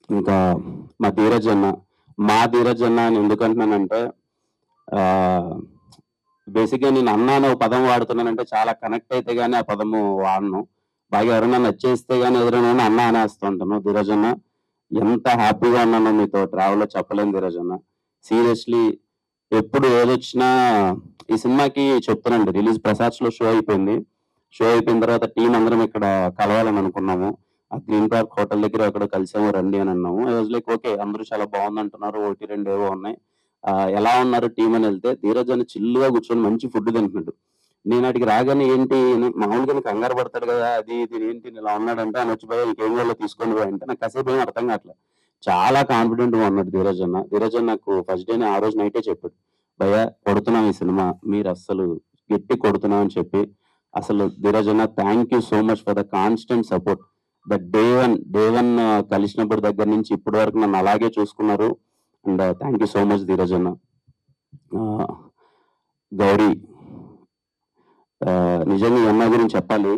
ఇంకా మా ధీరజ్ అన్న. మా ధీరజ్ అన్న అని ఎందుకంటున్నానంటే బేసిక్‌గా నేను అన్న అనే ఒక పదం వాడుతున్నానంటే చాలా కనెక్ట్ అయితే గాని ఆ పదము వాడను. బాగా ఎవరైనా నచ్చేస్తే గాని ఎదురైనోడిని అన్న అనేస్తూ ఉంటాను. ధీరజ్ అన్న ఎంత హ్యాపీగా ఉన్నానో మీతో ట్రావెల్‌లో చెప్పలేను ధీరజ్ అన్న. సీరియస్‌లీ ఎప్పుడు ఏదొచ్చినా ఈ సినిమాకి చెప్తానండి రిలీజ్ ప్రసాద్స్‌లో షో అయిపోయింది. షో అయిపోయిన తర్వాత టీమ్ అందరం ఇక్కడ కలవాలని అనుకున్నాము. ఆ గ్రీన్ పార్క్ హోటల్ దగ్గర ఎక్కడో కలిసాము రండి అని అన్నాము. I was like okay. అందరూ చాలా బావుందంటున్నారు. 1, 2 ఏవో ఉన్నాయి. ఎలా ఉన్నారు టీమ్ అని వెళ్తే ధీరజ్ అని చిల్‌గా కూర్చొని మంచి ఫుడ్ తింటున్నాడు. నేను ఆడికి రాగానే ఏంటి మామూలుగానే కంగారు పడతాడు కదా! అది ఇది ఏంటి ఇలా ఉన్నాడంటే ఆయన వచ్చి భయ్యా నీకేం కావాలో తీసుకోండి భయ్యా అంటే నాకు కాసేపు ఏం అర్థం కావట్లే. చాలా కాన్ఫిడెంట్‌గా ఉన్నాడు ధీరజ్ అన్న. ధీరజ్ అన్న నాకు ఫస్ట్ డేనే ఆ రోజు నైటే చెప్పాడు. భయ్యా కొడుతున్నాం ఈ సినిమా. మీరస్సలు గట్టి కొడుతున్నాం అని చెప్పి అసలు ధీరజ్ అన్న thank you so much for the constant support. That day one కలిసినప్పటి దగ్గర నుంచి ఇప్పటి వరకు నన్ను అలాగే చూసుకున్నారు. And thank you so much Dheeraj అన్న. గౌరీ నిజంగా ఈ అమ్మాయి గురించి చెప్పాలి.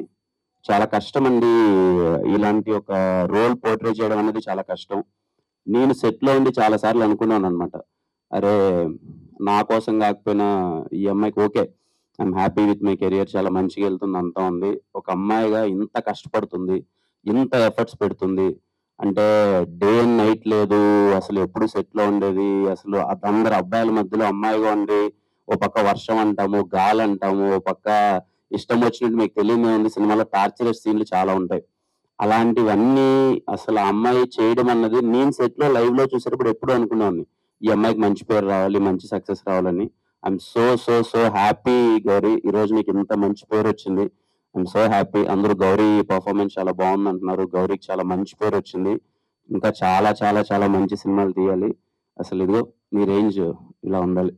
చాలా కష్టమండి. ఇలాంటి ఒక రోల్ పోర్ట్రే చేయడం అనేది చాలా కష్టం. నేను సెట్‌లో ఉండి చాలా సార్లు అనుకున్నాననమాట. అరే! నా కోసం గాకపోయినా ఈ అమ్మాయికి okay. I'm happy with my career చాలా మంచిగెళ్తుంది అంతా ఉంది. ఒక అమ్మాయిగా ఇంత కష్టపడుతుంది. ఇంత ఎఫర్ట్స్ పెడుతుంది. అంటే డే అండ్ నైట్ లేదు. అసలు ఎప్పుడు సెట్‌లో ఉండేది. అసలు అందరు అబ్బాయిల మధ్యలో అమ్మాయిగా ఉండి, ఓ పక్క వర్షం అంటాము, గాలంటాము, ఓ పక్క ఇష్టం వచ్చినట్టు మీకు తెలియనిదేముంది సినిమాలో టార్చరస్ సీన్‌లు చాలా ఉంటాయి. అలాంటివన్నీ అసలు ఆ అమ్మాయి చేయడం అన్నది నేను సెట్‌లో లైవ్‌లో చూసేటప్పుడు ఎప్పుడూ అనుకునేవాడిని. ఈ అమ్మాయికి మంచి పేరు రావాలి, మంచి సక్సెస్ రావాలని. I'm so happy Gauri. ఈరోజు నీకు ఇంత మంచి పేరొచ్చింది. I'm so happy. అందరూ గౌరీ పెర్ఫార్మన్స్ చాలా బావుందంటున్నారు. గౌరీకి చాలా మంచి పేరొచ్చింది. ఇంకా చాలా మంచి సినిమాలు తీయాలి. అసలు ఇదిగో నీ రేంజ్ ఇలా ఉండాలి.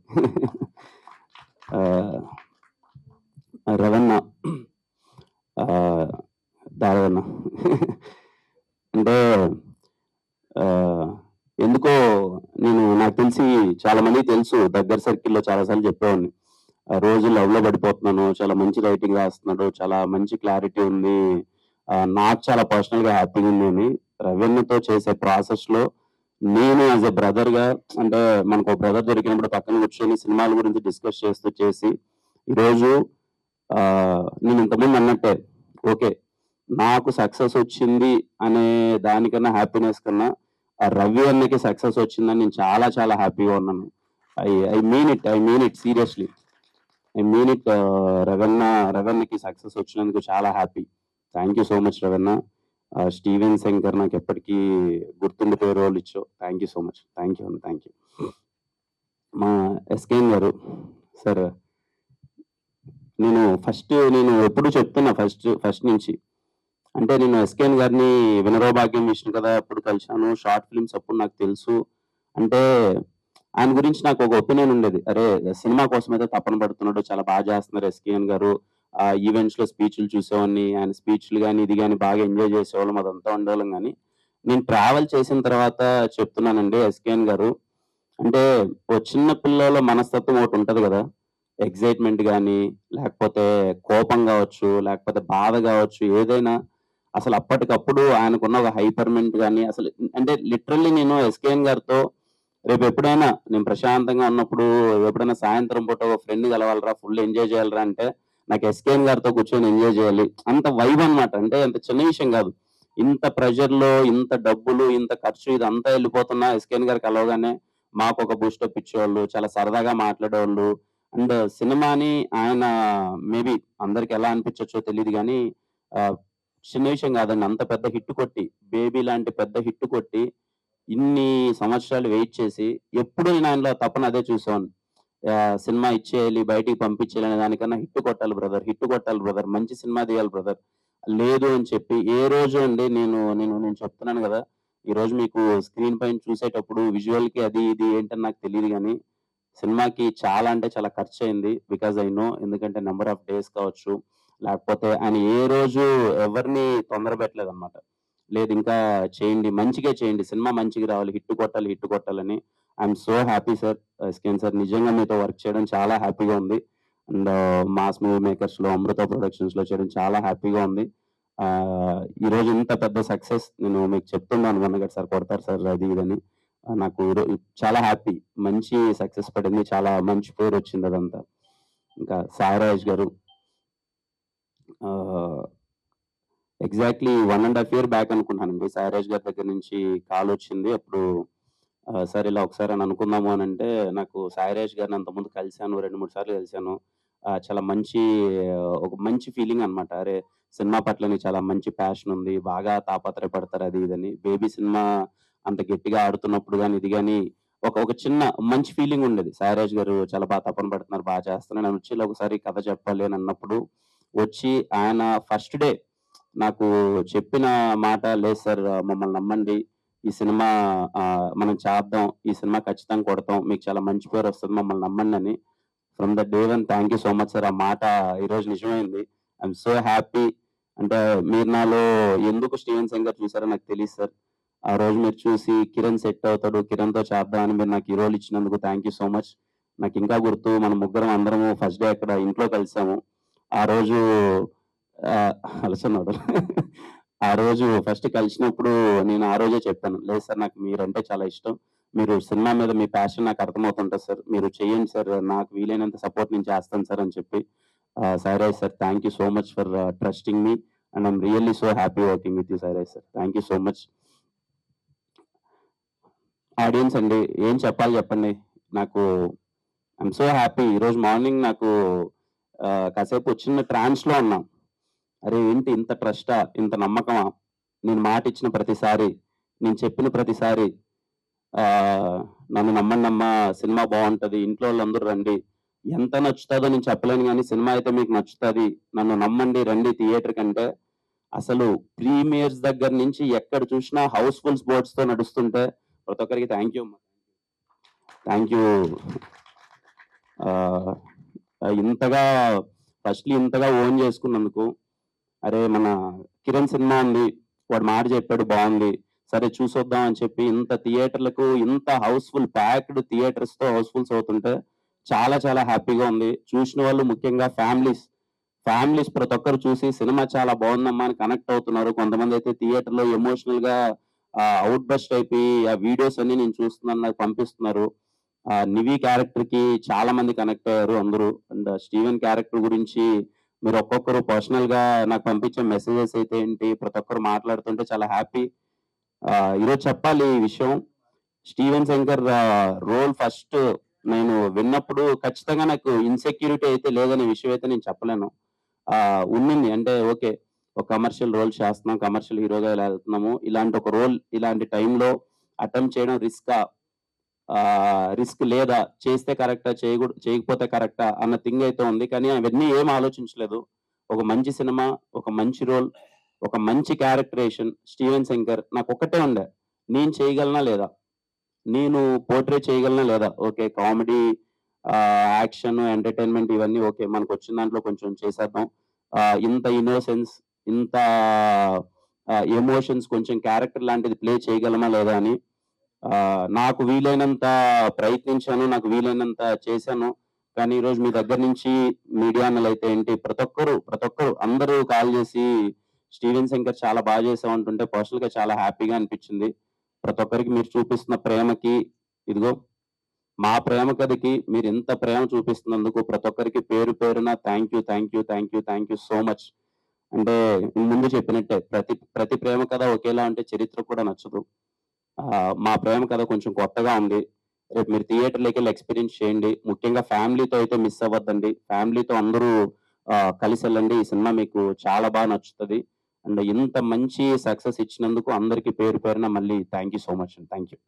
ఆహ్, రవణ దారవన్న అంటే ఆహ్, ఎందుకో నాకు తెలిసి చాలా మందికి తెలుసు. దగ్గర సర్కిల్‌లో చాలా సార్లు చెప్పేవాడిని. రోజు లవ్‌లో పడిపోతున్నాను. చాలా మంచి రైటింగ్ రాస్తున్నాడు. చాలా మంచి క్లారిటీ ఉంది. నాకు చాలా పర్సనల్‌గా హ్యాపీగా ఉంది అని. రవీణతో చేసే ప్రాసెస్‌లో నేను యాస్ ఎ బ్రదర్‌గా అంటే మనకో బ్రదర్ దొరికినప్పుడు పక్కన కూర్చొని సినిమాల గురించి డిస్కస్ చేసి ఈరోజు నేను ఇంతకుముందు అన్నట్టే ఓకే. నాకు సక్సెస్ వచ్చింది అనే దానికన్నా హ్యాపీనెస్ కన్నా ఆ రవి అన్నకి సక్సెస్ వచ్చిందని నేను చాలా హ్యాపీగా ఉన్నాను. ఐ మీన్ ఇట్ సీరియస్‌లీ. ఐ మీన్ ఇట్ రవన్నకి సక్సెస్ వచ్చినందుకు చాలా happy. Thank you so much Ravanna. Steven Shankar నాకు ఎప్పటికీ గుర్తుండిపోయే రోల్ ఇచ్చావు. Thank you so much. Thank you అన్న. Thank you. మా ఎస్‌కేఎన్ గారు సార్ నేను ఎప్పుడు చెప్తున్నా ఫస్ట్ నుంచి. అంటే నేను ఎస్‌కేఎన్ గారిని 'వినరో భాగ్యం విష్ణు' కదా అప్పుడు కలిసాను. షార్ట్ ఫిల్మ్స్ అప్పుడు నాకు తెలుసు. అంటే ఆయన గురించి నాకు ఒక ఒపీనియన్ ఉండేది. అరే! సినిమా కోసమైతే తపన పడుతున్నాడు. చాలా చేస్తున్నారు ఎస్‌కేఎన్ గారు. ఈవెంట్స్‌లో స్పీచ్‌లు చూసేవాడిని. ఆయన స్పీచ్‌లు గాని, ఇది గాని బాగా ఎంజాయ్ చేసేవాళ్ళం. అదంతా ఉండేవాళ్ళం గానీ, నేను ట్రావెల్ చేసిన తర్వాత చెప్తున్నానండి ఎస్‌కేఎన్ గారు. అంటే ఓ చిన్న పిల్లోల మనస్తత్వం ఒకటుంటది గదా! ఎక్సైట్‌మెంట్ గాని, లేకపోతే కోపం గావచ్చు, లేకపోతే బాధ గావచ్చు, ఏదైనా అసలు అప్పటికప్పుడు ఆయనకున్న ఒక హైపర్‌మెంట్ గాని, అసలు అంటే లిటరల్లీ నేను ఎస్‌కేఎన్ గారితో రేపెప్పుడైనా నేను ప్రశాంతంగా ఉన్నప్పుడు, ఎప్పుడైనా సాయంత్రం పూట ఒక ఫ్రెండ్‌ని కలవాలిరా, ఫుల్ ఎంజాయ్ చేయాలిరా అంటే, నాకు ఎస్‌కేఎన్ గారితో కూర్చొని ఎంజాయ్ చేయాలి. అంత వైబ్ అనమాట. అంటే అంత చిన్న విషయం గాదు. ఇంత ప్రెషర్‌లో, ఇంత డబ్బులు, ఇంత ఖర్చు ఇదంతా ఎళ్ళిపోతున్నా ఎస్‌కేఎన్ గారు కలవగానే మాకొక బూస్టప్ ఇచ్చేవాళ్ళు. చాలా సరదాగా మాట్లాడేవాళ్ళు. అండ్ సినిమాని ఆయన మేబీ అందరికి ఎలా అనిపించొచ్చో తెలీదు గానీ ఆహ్, చిన్న విషయం గాదండి. అంత పెద్ద హిట్ కొట్టి, 'బేబీ' లాంటి పెద్ద హిట్ కొట్టి, ఇన్ని సంవత్సరాలు వెయిట్ చేసి, ఎప్పుడు నేను ఆయనలో తపన అదే చూసేవాడిని. సినిమా ఇచ్చేయాలి, బయటికి పంపించేయాలి అనే దానికన్నా హిట్ కొట్టాలి బ్రదర్, హిట్ కొట్టాలి బ్రదర్, మంచి సినిమా తీయాలి బ్రదర్. లేదు అని చెప్పి ఏ రోజు అండి నేను చెప్తున్నాను గదా! ఈరోజు మీకు స్క్రీన్ పైన చూసేటప్పుడు విజువల్‌కి అది ఇది ఏంటని నాకు తెలీదు గానీ, సినిమాకి చాలా అంటే చాలా ఖర్చయింది. Because I know. ఎందుకంటే నంబర్ ఆఫ్ డేస్ కావచ్చు, లేకపోతే ఆయన ఏ రోజు ఎవరిని తొందర పెట్టలేదన్నమాట. లేదు ఇంకా చేయండి, మంచిగే చేయండి. సినిమా మంచిగా రావాలి. హిట్ కొట్టాలని. I'm so happy sir. SKN sir నిజంగా మీతో వర్క్ చేయడం చాలా హ్యాపీగా ఉంది. అండ్ మాస్ మూవీ మేకర్స్‌లో, అమృత ప్రొడక్షన్స్‌లో చేయడం చాలా హ్యాపీగా ఉంది. ఈరోజు ఇంత పెద్ద సక్సెస్ నేను మీకు చెప్తున్నాను మొన్నగడ సార్ కొడతారు సార్ అది ఇదని. నాకు చాలా హ్యాపీ. మంచి సక్సెస్ పడింది. చాలా మంచి పేరొచ్చింది అదంతా. ఇంకా సాయిరాజ్ గారు ఆహ్, ఎగ్జాక్ట్‌లీ 1 ½ ఇయర్ బ్యాక్ అనుకుంటానండి. సాయిరాజ్ గారి దగ్గర నుంచి కాలొచ్చింది. అప్పుడు సార్ ఇలా ఒకసారి అని అనుకుందాము అనంటే, నాకు సాయిరాజ్ గారిని అంతకుముందు కలిసాను. 2, 3 సార్లు కలిసాను. చాలా మంచి ఒక మంచి ఫీలింగ్ అనమాట. అరే! సినిమా పట్ల నీకు చాలా మంచి ప్యాషన్ ఉంది. బాగా తాపత్రయపడతారు అది ఇదని. బేబీ సినిమా అంత గట్టిగా ఆడుతున్నప్పుడు గాని, ఇది గాని ఒక ఒక చిన్న మంచి ఫీలింగ్ ఉండేది. సాయిరాజ్ గారు చాలా తపన పడుతున్నారు, చేస్తున్నారు. నన్ను వచ్చి ఇలా ఒకసారి కథ చెప్పాలి అని అన్నప్పుడు, వచ్చి ఆయన ఫస్ట్ డే నాకు చెప్పిన మాట, లేదు సార్ మమ్మల్ని నమ్మండి. ఈ సినిమా మనం చేద్దాం. ఈ సినిమా ఖచ్చితంగా కొడతాం. మీకు చాలా మంచి పేరొస్తది. మమ్మల్ని నమ్మండని. From the day one thank you so much sir. ఆ మాట ఈరోజు నిజమైంది. I'm so happy. అంటే మీరు నాలో ఎందుకు స్టీవెన్ సింగర్ చూసారో నాకు తెలీదు సార్. ఆ రోజు మీరు చూసి కిరణ్ సెట్ అవుతాడు, కిరణ్‌తో చేద్దాం అని మీరు నాకు ఈ రోల్ ఇచ్చినందుకు థ్యాంక్ యూ సో మచ్. నాకింకా గుర్తు మనం ముగ్గురం అందరము ఫస్ట్ డే అక్కడ ఇంట్లో కలిసాము. ఆ రోజు ఆహ్, అలసన్నాడు. ఆ రోజు ఫస్ట్ కలిసినప్పుడు నేను ఆ రోజే చెప్పాను. లేదు సార్ నాకు మీరంటే చాలా ఇష్టం. మీరు సినిమా మీద మీ ప్యాషన్ నాకు అర్థమవుతుంటది సార్. మీరు చేయండి సార్. నాకు వీలైనంత సపోర్ట్ నేను చేస్తాను సార్ అని చెప్పి. Sairaj sir thank you so much for trusting me and I'm really so happy working with you Sairaj sir. Thank you so much. Audience అండి ఏం చెప్పాలి చెప్పండి. నాకు ఐయామ్ సో హ్యాపీ. ఈరోజు మార్నింగ్ నాకు కాసేపు చిన్న ట్రాన్స్‌లో ఉన్నా. అరే! ఏంటి ఇంత ట్రస్టా? ఇంత నమ్మకమా? నేను మాటిచ్చిన ప్రతిసారి, నేను చెప్పిన ప్రతిసారి ఆహ్, నన్ను నమ్మండమ్మా సినిమా బావుంటది. ఇంట్లో వాళ్ళందరూ రండి. ఎంత నచ్చుతదో నేను చెప్పలేను గానీ, సినిమా అయితే మీకు నచ్చుతది. నన్ను నమ్మండి రండి థియేటర్‌కంటే అసలు ప్రీమియర్స్ దగ్గర నుంచి ఎక్కడ చూసినా హౌస్‌ఫుల్ బోర్డ్స్‌తో నడుస్తుంటే ప్రతి ఒక్కరికి థాంక్ యూ అమ్మా. Thank you. ఆహ్, ఇంతగా ఫస్ట్‌లీ ఇంతగా ఓన్ చేసుకున్నందుకు. అరే! మన 'కిరణ్' సినిమా ఉంది. వాడు మాట చెప్పాడు బావుంది. సరే చూసొద్దాం అని చెప్పి ఇంత థియేటర్‌లకు ఇంత హౌస్‌ఫుల్ ప్యాక్డ్ థియేటర్స్‌తో హౌస్‌ఫుల్స్ అవుతుంటే చాలా చాలా హ్యాపీగా ఉంది. చూసిన వాళ్ళు ముఖ్యంగా ఫ్యామిలీస్ ప్రతి ఒక్కరు చూసి సినిమా చాలా బావుందమ్మా అని కనెక్ట్ అవుతున్నారు. కొంతమందైతే థియేటర్‌లో ఎమోషనల్‌గా ఔట్ బస్ట్ అయిపోయి ఆ వీడియోస్ అన్నీ నేను చూస్తున్నాను నాకు పంపిస్తున్నారు. నివి క్యారెక్టర్‌కి చాలా మంది కనెక్ట్ అయ్యారు అందరూ. అండ్ స్టీవెన్ క్యారెక్టర్ గురించి మీరు ఒక్కొక్కరు పర్సనల్‌గా నాకు పంపించే మెసేజెస్ అయితే ఏంటి, ప్రతి ఒక్కరు మాట్లాడుతుంటే చాలా హ్యాపీ. ఈరోజు చెప్పాలి ఈ విషయం. స్టీవెన్ శంకర్ రోల్ ఫస్ట్ నేను విన్నప్పుడు ఖచ్చితంగా నాకు ఇన్‌సెక్యూరిటీ అయితే లేదనే విషయం అయితే నేను చెప్పలేను. ఉండింది. అంటే ఓకే. ఒక కమర్షియల్ రోల్ చేస్తున్నాం. కమర్షియల్ హీరోగా ఇలా ఎళ్తున్నాము. ఇలాంటి ఒక రోల్ ఇలాంటి టైంలో అటెంప్ట్ చేయడం రిస్కా? రిస్క్ లేదా? చేస్తే కరెక్టా? చేయకపోతే కరెక్టా? అన్న థింగ్ అయితే ఉంది. కానీ అవన్నీ ఏం ఆలోచించలేదు. ఒక మంచి సినిమా, ఒక మంచి రోల్, ఒక మంచి క్యారెక్టరేషన్ 'స్టీవెన్ శంకర్' నాకొక్కటే ఉండే. నేను చేయగలనా లేదా? నేను పోర్ట్రే చేయగలనా లేదా? ఓకే. కామెడీ, యాక్షన్, ఎంటర్‌టైన్‌మెంట్ ఇవన్నీ ఓకే. మనకొచ్చిన దాంట్లో కొంచెం చేసేద్దాం. ఇంత ఇన్నోసెన్స్, ఇంత ఎమోషన్స్ కొంచెం క్యారెక్టర్ లాంటిది ప్లే చేయగలమా లేదా అని నాకు వీలైనంత ప్రయత్నించాను. నాకు వీలైనంత చేశాను. కానీ ఈరోజు మీ దగ్గర నుంచి మీడియా అన్నలైతే ఏంటి ప్రతి ఒక్కరు అందరూ కాల్ చేసి స్టీవెన్ శంకర్ చాలా చేసావు అంటుంటే పర్సనల్‌గా చాలా హ్యాపీగా అనిపించింది. ప్రతి ఒక్కరికి మీరు చూపిస్తున్న ప్రేమకి ఇదిగో మా ప్రేమ కథకి మీరింత ప్రేమ చూపిస్తున్నందుకు ప్రతి ఒక్కరికి పేరు పేరున థాంక్ యూ సో మచ్. అంటే ముందు చెప్పినట్టే ప్రతి ప్రతి ప్రేమ కథ ఒకేలా ఉంటే చరిత్ర కూడా నచ్చదు. మా ప్రేమ కథ కొంచెం కొత్తగా ఉంది. రేపు మీరు థియేటర్‌లోకెళ్ళి ఎక్స్‌పీరియన్స్ చేయండి. ముఖ్యంగా ఫ్యామిలీతో అయితే మిస్ అవ్వద్దండి. ఫ్యామిలీతో అందరూ కలిసెళ్ళండి. ఈ సినిమా మీకు చాలా నచ్చుతది. అండ్ ఇంత మంచి సక్సెస్ ఇచ్చినందుకు అందరికి పేరు పేరున మళ్ళీ థాంక్ యూ సో మచ్ అండి. Thank you.